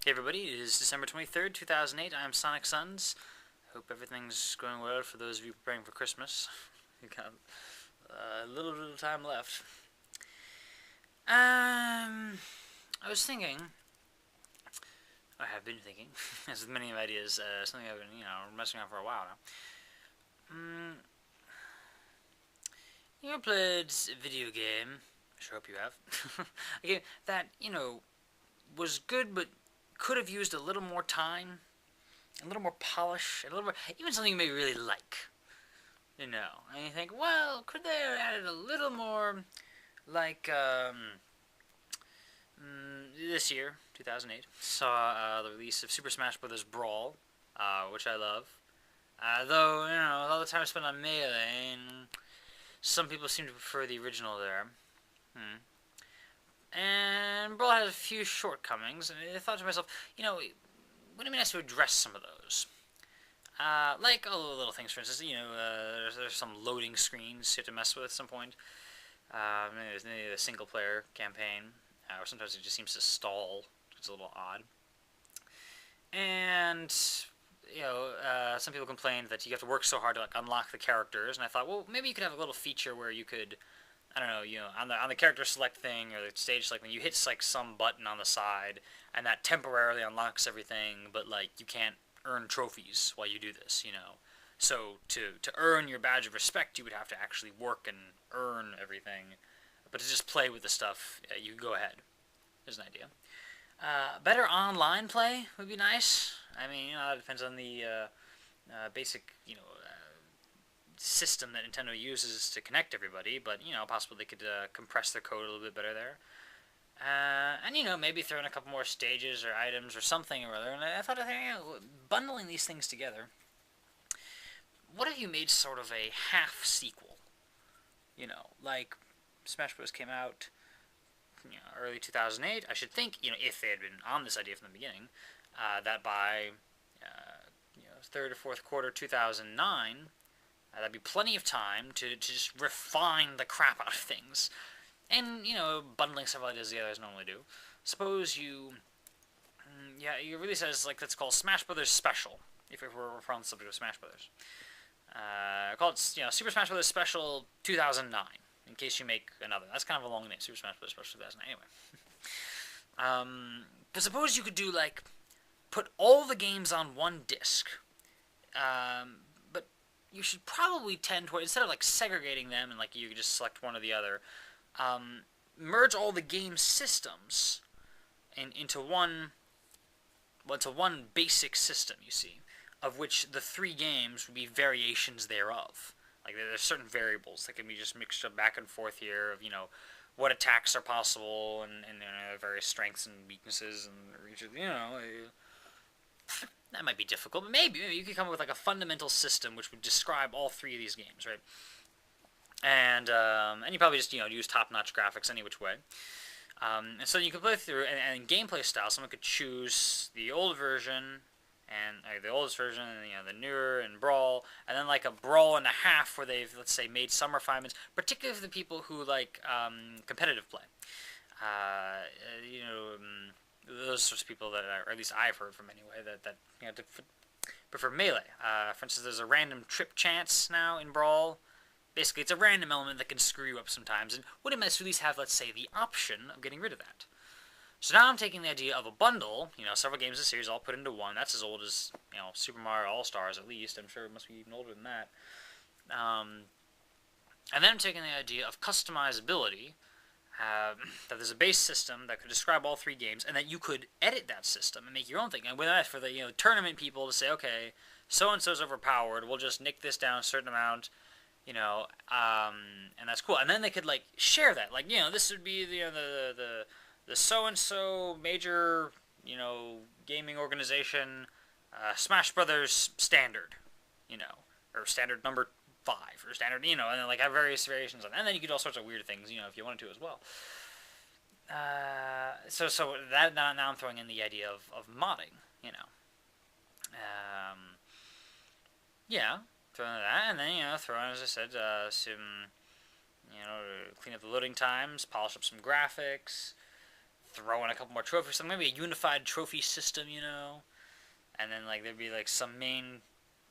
Hey everybody, it is December 23rd, 2008. I'm Sonic Suns. Hope everything's going well for those of you preparing for Christmas. We've got a little time left. I was thinking, I have been thinking, as with many ideas, something I've been, messing around for a while now. You ever played a video game? I sure hope you have. A game that, was good but could have used a little more time, a little more polish, a little more, even something you may really like. And you think, well, could they have added a little more, like, this year, 2008, saw the release of Super Smash Bros. Brawl, which I love. Though, all the time spent on Melee, and some people seem to prefer the original there. And Brawl has a few shortcomings, and I thought to myself, wouldn't it be nice to address some of those? Like all the little things, for instance, there's some loading screens you have to mess with at some point. Maybe there's maybe a single player campaign, or sometimes it just seems to stall. It's a little odd. And, some people complained that you have to work so hard to unlock the characters, and I thought, well, maybe you could have a little feature where you could, I don't know, on the character select thing or the stage select thing, you hit some button on the side, and that temporarily unlocks everything, but you can't earn trophies while you do this, So to earn your badge of respect, you would have to actually work and earn everything. But to just play with the stuff, you can go ahead. There's an idea. Better online play would be nice. I mean, it depends on the basic, system that Nintendo uses to connect everybody. But possibly they could compress their code a little bit better there. And maybe throw in a couple more stages or items or something or other. And I thought, bundling these things together. What if you made sort of a half sequel? Like Smash Bros. Came out early 2008. I should think, if they had been on this idea from the beginning, that by third or fourth quarter 2009, that'd be plenty of time to just refine the crap out of things. And, bundling several ideas together as normally do. Suppose you release it as, let's call Smash Brothers Special, if we're on the subject of Smash Brothers. Call it, Super Smash Bros. Special 2009, in case you make another. That's kind of a long name, Super Smash Bros. Special 2009, anyway. But suppose you could do, put all the games on one disc. But you should probably tend toward, instead of, segregating them and, you could just select one or the other, merge all the game systems into one basic system, you see, of which the three games would be variations thereof. There's certain variables that can be just mixed up back and forth here of, what attacks are possible and various strengths and weaknesses and, that might be difficult, but maybe you could come up with, a fundamental system which would describe all three of these games, right? And you probably just, use top-notch graphics any which way. And so you could play through, and gameplay style, someone could choose the old version, and the oldest version, and the newer, and Brawl, and then a Brawl and a half where they've, let's say, made some refinements, particularly for the people who like competitive play. Those sorts of people that, or at least I've heard from anyway, that prefer Melee. For instance, there's a random trip chance now in Brawl. Basically, it's a random element that can screw you up sometimes, and wouldn't it at least have, let's say, the option of getting rid of that? So now I'm taking the idea of a bundle, several games of the series all put into one. That's as old as, Super Mario All-Stars at least. I'm sure it must be even older than that. And then I'm taking the idea of customizability, that there's a base system that could describe all three games, and that you could edit that system and make your own thing. And with that, for the tournament people to say, okay, so-and-so's overpowered, we'll just nick this down a certain amount, and that's cool. And then they could, share that. This would be the so-and-so major, gaming organization, Smash Brothers Standard, or Standard number 5, or Standard, and then, have various variations on it. And then you could do all sorts of weird things, if you wanted to as well. So that, now I'm throwing in the idea of modding, yeah, throw in that, and then, throw in, as I said, some, clean up the loading times, polish up some graphics, throw in a couple more trophies, something, maybe a unified trophy system, you know, and then like there'd be like some main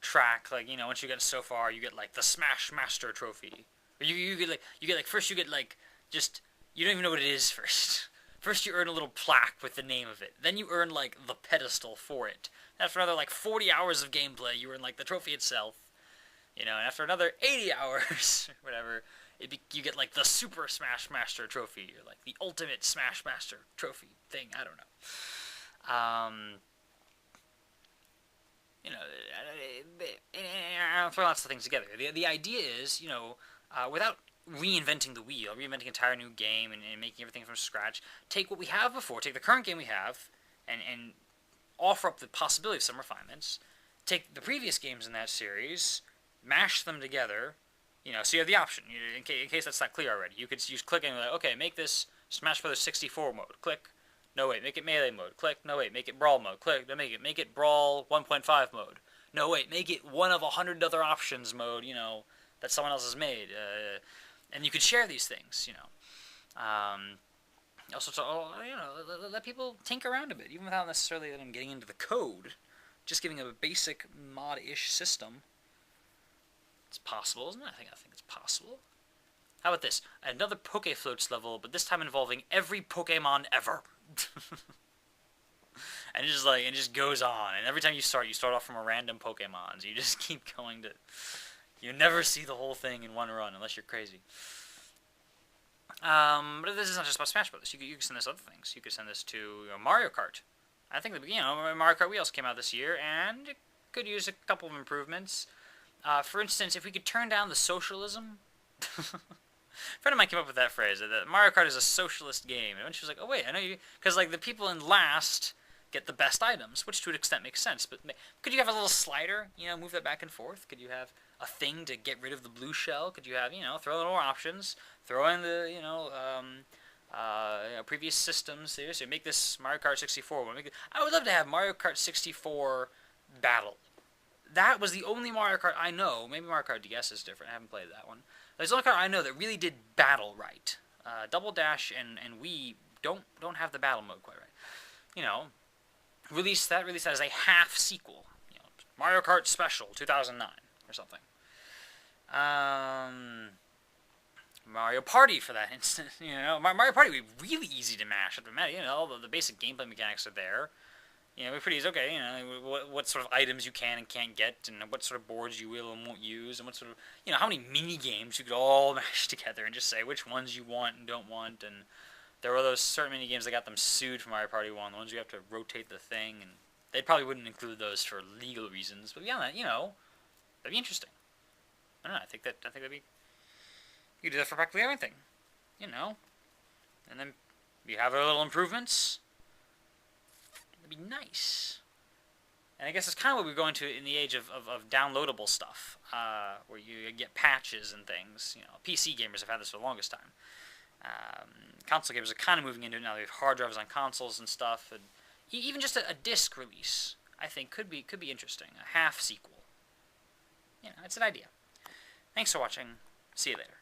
track, like, you know, once you get so far, you get like the Smash Master Trophy. Or you get like first you get like just you don't even know what it is first. First you earn a little plaque with the name of it. Then you earn like the pedestal for it. After another like 40 hours of gameplay, you earn like the trophy itself. You know, and after another 80 hours, whatever, you get like the Super Smash Master Trophy, or like the Ultimate Smash Master Trophy thing. I don't know. You know, throw lots of things together. The idea is, you know, without reinventing the wheel, reinventing an entire new game and making everything from scratch, take what we have before, take the current game we have, and offer up the possibility of some refinements. Take the previous games in that series, mash them together, you know, so you have the option. In case that's not clear already, you could just click and be like, okay, make this Smash Bros. 64 mode. Click. No, wait, make it Melee mode. Click. No, wait, make it Brawl mode. Click. No, make it Brawl 1.5 mode. No, wait, make it one of 100 other options mode, you know, that someone else has made. And you could share these things, you know. Also, you know, let people tinker around a bit, even without necessarily them getting into the code. Just giving a basic mod-ish system. It's possible, isn't it? I think it's possible. How about this? Another Pokefloats level, but this time involving every Pokemon ever. And it just goes on. And every time you start off from a random Pokemon. So you just keep going to... You never see the whole thing in one run, unless you're crazy. But this is not just about Smash Bros. You could send this other things. You could send this to Mario Kart. I think that, you know, Mario Kart Wii also came out this year, and it could use a couple of improvements. For instance, if we could turn down the socialism... A friend of mine came up with that phrase, that Mario Kart is a socialist game. And she was like, oh, wait, I know you... Because, like, the people in last get the best items, which to an extent makes sense. But could you have a little slider, you know, move that back and forth? Could you have a thing to get rid of the blue shell? Could you have, you know, throw in more options? Throw in the, you know, previous systems there. So make this Mario Kart 64. I would love to have Mario Kart 64 Battle. That was the only Mario Kart I know. Maybe Mario Kart DS is different. I haven't played that one. There's the only card I know that really did battle right. Double Dash and Wii don't have the battle mode quite right. You know, release that as a half sequel. You know, Mario Kart Special 2009 or something. Mario Party for that instance. You know, Mario Party would be really easy to mash up. You know, all the basic gameplay mechanics are there. You know, we're pretty easy. Okay, you know, what sort of items you can and can't get, and what sort of boards you will and won't use, and what sort of, you know, how many mini games you could all mash together and just say which ones you want and don't want. And there were those certain mini games that got them sued for Mario Party 1, the ones you have to rotate the thing, and they probably wouldn't include those for legal reasons. But beyond that, you know, that'd be interesting. I don't know. I think that'd be. You could do that for practically everything, you know, and then you have our little improvements. It'd be nice. And I guess it's kind of what we're going to in the age of downloadable stuff, where you get patches and things. You know, PC gamers have had this for the longest time. Console gamers are kind of moving into it now. They have hard drives on consoles and stuff, and even just a disc release, I think, could be interesting. A half sequel. You know, it's an idea. Thanks for watching. See you later.